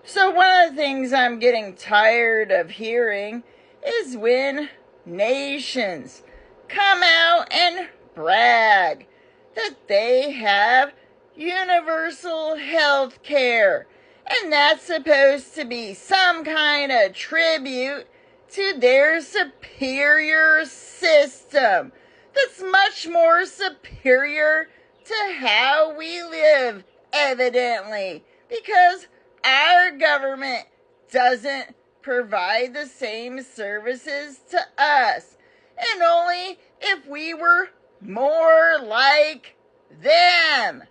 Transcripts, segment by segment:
So one of the things I'm getting tired of hearing is when nations come out and brag that they have universal health care. And that's supposed to be some kind of tribute to their superior system that's much more superior to how we live, evidently, because our government doesn't provide the same services to us. And only if we were more like them.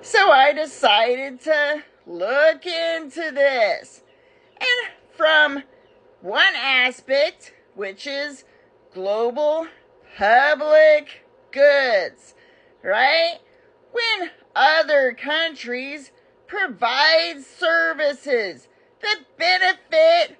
So I decided to look into this. And from one aspect, which is global public goods, right? When other countries provide services that benefit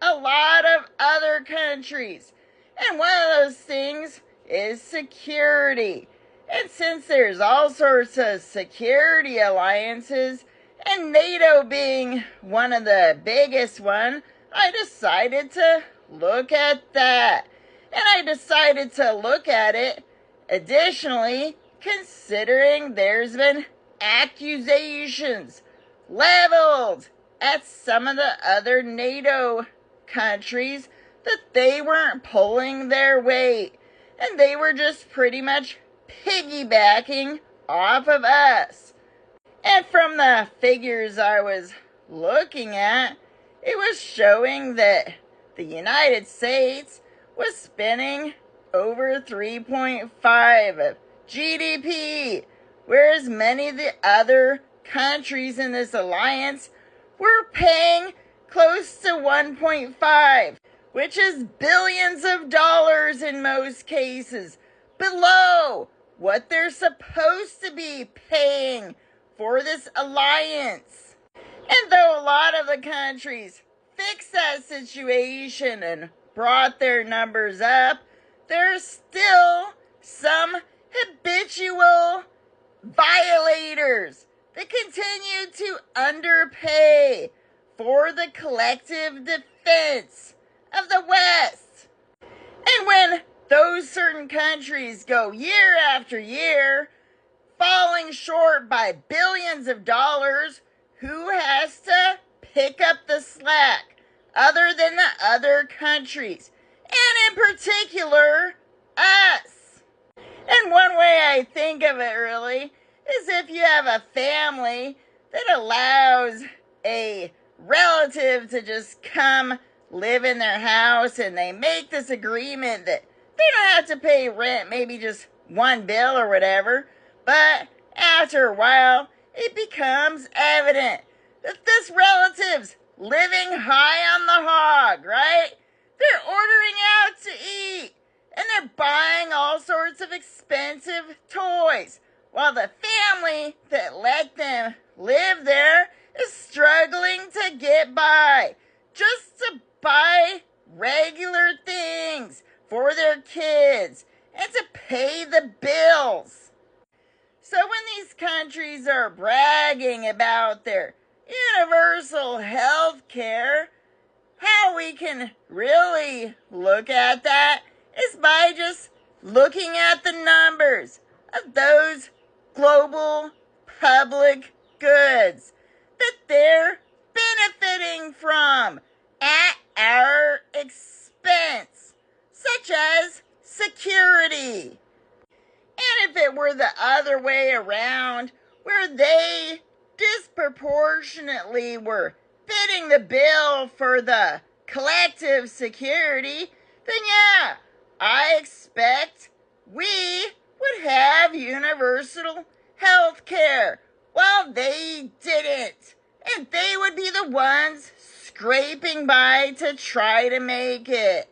a lot of other countries. And one of those things is security. And since there's all sorts of security alliances, and NATO being one of the biggest one, I decided to look at that. And I decided to look at it additionally considering there's been accusations leveled at some of the other NATO countries that they weren't pulling their weight and they were just pretty much piggybacking off of us. And from the figures I was looking at, it was showing that the United States was spending over 3.5 of GDP, whereas many of the other countries in this alliance were paying close to 1.5, which is billions of dollars in most cases, below what they're supposed to be paying for this alliance. And though a lot of the countries fixed that situation and brought their numbers up, there's still some habitual violators that continue to underpay for the collective defense of the West. And when those certain countries go year after year, falling short by billions of dollars, who has to pick up the slack other than the other countries? And in particular, us. And one way I think of it really is if you have a family that allows a relative to just come live in their house and they make this agreement that they don't have to pay rent, maybe just one bill or whatever, but after a while it becomes evident that this relative's living high on the hog, right? They're ordering out to eat and they're buying all sorts of expensive toys while the family that let them live there is struggling to get by just to buy regular things for their kids and to pay the bills. So when these countries are bragging about their universal health care, how we can really look at that is by just looking at the numbers of those global public goods that they're benefiting from at our expense, such as security. And if it were the other way around, where they disproportionately were fitting the bill for the collective security, then yeah, I expect we would have universal health care, while they didn't. And they would be the ones scraping by to try to make it.